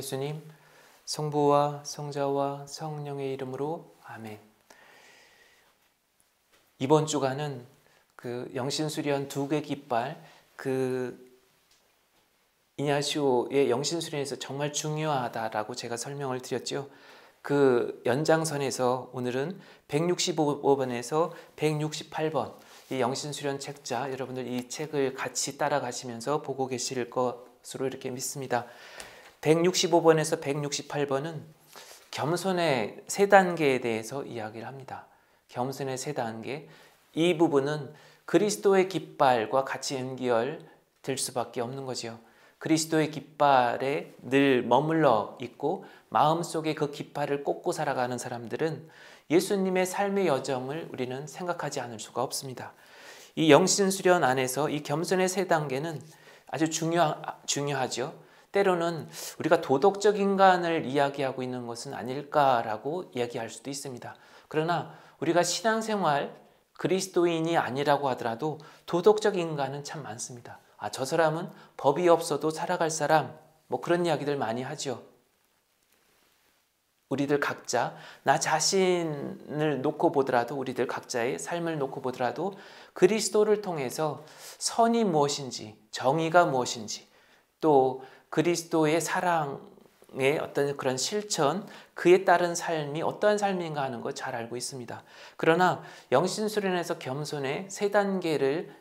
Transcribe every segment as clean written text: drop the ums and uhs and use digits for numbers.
예수님, 성부와 성자와 성령의 이름으로 아멘. 이번 주간은 영신수련 두 개 깃발, 이냐시오의 영신수련에서 정말 중요하다라고 제가 설명을 드렸죠. 그 연장선에서 오늘은 165번에서 168번 이 영신수련 책자, 여러분들 이 책을 같이 따라가시면서 보고 계실 것으로 이렇게 믿습니다. 165번에서 168번은 겸손의 세 단계에 대해서 이야기를 합니다. 겸손의 세 단계. 이 부분은 그리스도의 깃발과 같이 연결될 수밖에 없는 거죠. 그리스도의 깃발에 늘 머물러 있고 마음속에 그 깃발을 꽂고 살아가는 사람들은 예수님의 삶의 여정을 우리는 생각하지 않을 수가 없습니다. 이 영신수련 안에서 이 겸손의 세 단계는 아주 중요하죠. 때로는 우리가 도덕적 인간을 이야기하고 있는 것은 아닐까라고 이야기할 수도 있습니다. 그러나 우리가 신앙생활 그리스도인이 아니라고 하더라도 도덕적 인간은 참 많습니다. 저 사람은 법이 없어도 살아갈 사람, 그런 이야기들 많이 하죠. 우리들 각자 나 자신을 놓고 보더라도, 우리들 각자의 삶을 놓고 보더라도 그리스도를 통해서 선이 무엇인지, 정의가 무엇인지, 또 그리스도의 사랑의 어떤 그런 실천, 그에 따른 삶이 어떠한 삶인가 하는 거 잘 알고 있습니다. 그러나 영신수련에서 겸손의 세 단계를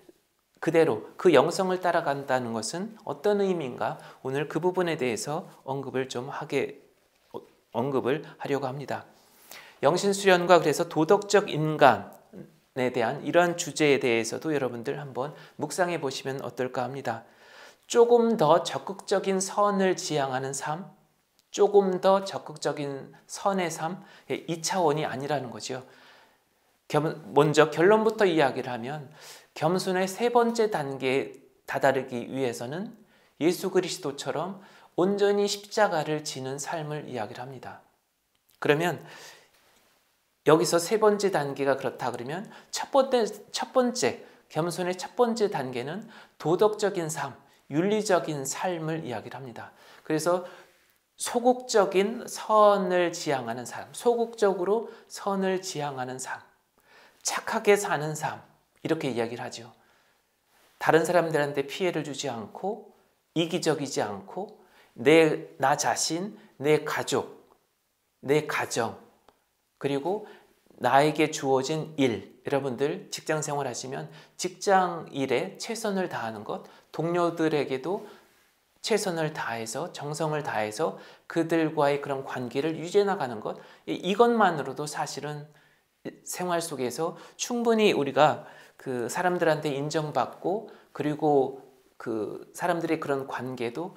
그대로 그 영성을 따라간다는 것은 어떤 의미인가? 오늘 그 부분에 대해서 언급을 하려고 합니다. 영신수련과 그래서 도덕적 인간에 대한 이러한 주제에 대해서도 여러분들 한번 묵상해 보시면 어떨까 합니다. 조금 더 적극적인 선을 지향하는 삶, 조금 더 적극적인 선의 삶, 2차원이 아니라는 거죠. 먼저 결론부터 이야기를 하면 겸손의 세 번째 단계에 다다르기 위해서는 예수 그리스도처럼 온전히 십자가를 지는 삶을 이야기를 합니다. 그러면 여기서 세 번째 단계가 그렇다 그러면 첫 번째 겸손의 첫 번째 단계는 도덕적인 삶, 윤리적인 삶을 이야기를 합니다. 그래서 소극적인 선을 지향하는 삶, 소극적으로 선을 지향하는 삶, 착하게 사는 삶, 이렇게 이야기를 하죠. 다른 사람들한테 피해를 주지 않고 이기적이지 않고 나 자신, 내 가족, 내 가정, 그리고 나에게 주어진 일, 여러분들 직장 생활 하시면 직장 일에 최선을 다하는 것, 동료들에게도 최선을 다해서 정성을 다해서 그들과의 그런 관계를 유지해 나가는 것, 이것만으로도 사실은 생활 속에서 충분히 우리가 그 사람들한테 인정받고 그리고 그 사람들의 그런 관계도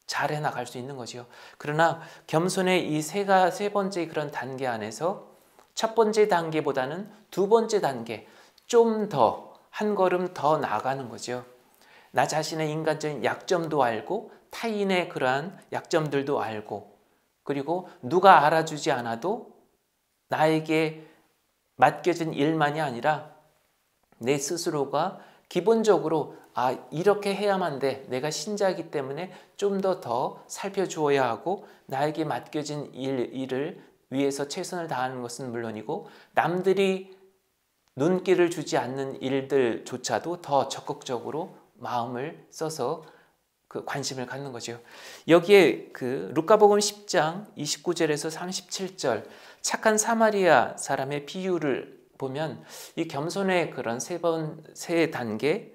잘 해나갈 수 있는 거죠. 그러나 겸손의 이 세 번째 그런 단계 안에서 첫 번째 단계보다는 두 번째 단계, 좀 더 한 걸음 더 나아가는 거죠. 나 자신의 인간적인 약점도 알고 타인의 그러한 약점들도 알고 그리고 누가 알아주지 않아도 나에게 맡겨진 일만이 아니라 내 스스로가 기본적으로 이렇게 해야만 돼. 내가 신자이기 때문에 좀 더 살펴주어야 하고 나에게 맡겨진 일을 위해서 최선을 다하는 것은 물론이고 남들이 눈길을 주지 않는 일들조차도 더 적극적으로 마음을 써서 그 관심을 갖는 거죠. 여기에 루카복음 10장 29절에서 37절 착한 사마리아 사람의 비유를 보면 이 겸손의 그런 세 단계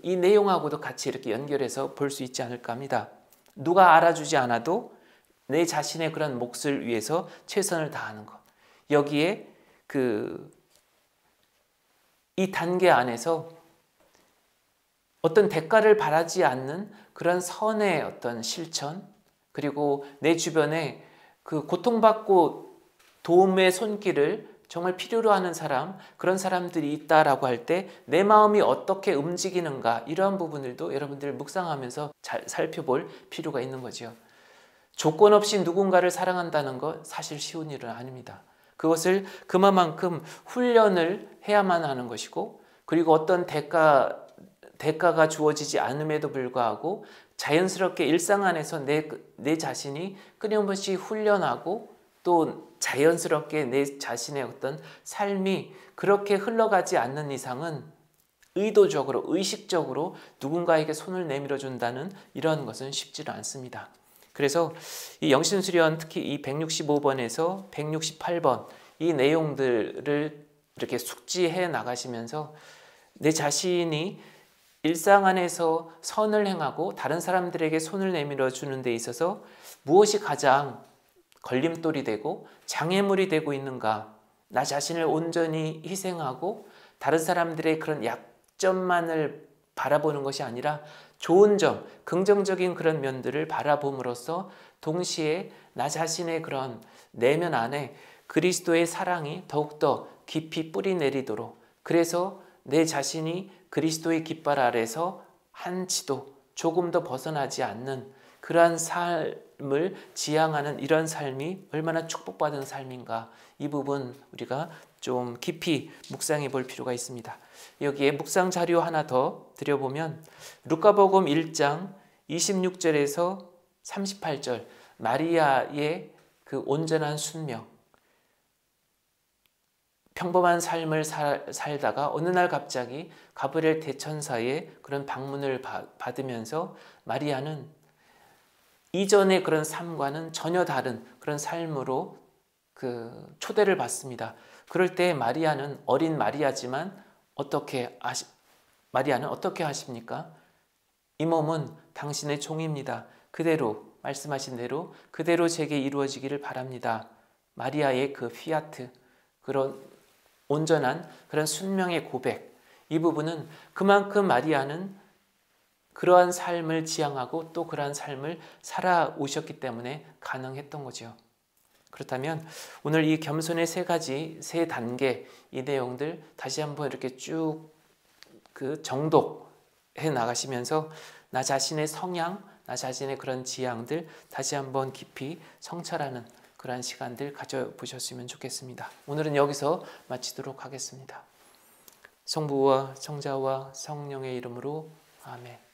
이 내용하고도 같이 이렇게 연결해서 볼 수 있지 않을까 합니다. 누가 알아주지 않아도 내 자신의 그런 몫을 위해서 최선을 다하는 것. 여기에 이 단계 안에서 어떤 대가를 바라지 않는 그런 선의 어떤 실천, 그리고 내 주변에 고통받고 도움의 손길을 정말 필요로 하는 사람, 그런 사람들이 있다라고 할 때 내 마음이 어떻게 움직이는가, 이러한 부분들도 여러분들 묵상하면서 잘 살펴볼 필요가 있는 거죠. 조건 없이 누군가를 사랑한다는 것 사실 쉬운 일은 아닙니다. 그것을 그만큼 훈련을 해야만 하는 것이고, 그리고 어떤 대가가 주어지지 않음에도 불구하고 자연스럽게 일상 안에서 내 자신이 끊임없이 훈련하고 또 자연스럽게 내 자신의 어떤 삶이 그렇게 흘러가지 않는 이상은 의도적으로 의식적으로 누군가에게 손을 내밀어 준다는 이런 것은 쉽지는 않습니다. 그래서 이 영신수련 특히 이 165번에서 168번 이 내용들을 이렇게 숙지해 나가시면서 내 자신이 일상 안에서 선을 행하고 다른 사람들에게 손을 내밀어 주는 데 있어서 무엇이 가장 걸림돌이 되고 장애물이 되고 있는가? 나 자신을 온전히 희생하고 다른 사람들의 그런 약점만을 바라보는 것이 아니라 좋은 점, 긍정적인 그런 면들을 바라봄으로써 동시에 나 자신의 그런 내면 안에 그리스도의 사랑이 더욱더 깊이 뿌리 내리도록, 그래서 내 자신이 그리스도의 깃발 아래서 한치도 조금 더 벗어나지 않는 그러한 삶을 지향하는 이런 삶이 얼마나 축복받은 삶인가, 이 부분 우리가 좀 깊이 묵상해 볼 필요가 있습니다. 여기에 묵상 자료 하나 더 드려보면 루카복음 1장 26절에서 38절 마리아의 그 온전한 순명, 평범한 삶을 살다가 어느 날 갑자기 가브리엘 대천사의 그런 방문을 받으면서 마리아는 이전의 그런 삶과는 전혀 다른 그런 삶으로 그 초대를 받습니다. 그럴 때 마리아는 어린 마리아지만 마리아는 어떻게 하십니까? 이 몸은 당신의 종입니다. 그대로 말씀하신 대로 그대로 제게 이루어지기를 바랍니다. 마리아의 그 피아트, 그런 온전한 그런 순명의 고백, 이 부분은 그만큼 마리아는 그러한 삶을 지향하고 또 그러한 삶을 살아오셨기 때문에 가능했던 거죠. 그렇다면 오늘 이 겸손의 세 단계, 이 내용들 다시 한번 이렇게 쭉 그 정독해 나가시면서 나 자신의 성향, 나 자신의 그런 지향들 다시 한번 깊이 성찰하는 그러한 시간들 가져보셨으면 좋겠습니다. 오늘은 여기서 마치도록 하겠습니다. 성부와 성자와 성령의 이름으로 아멘.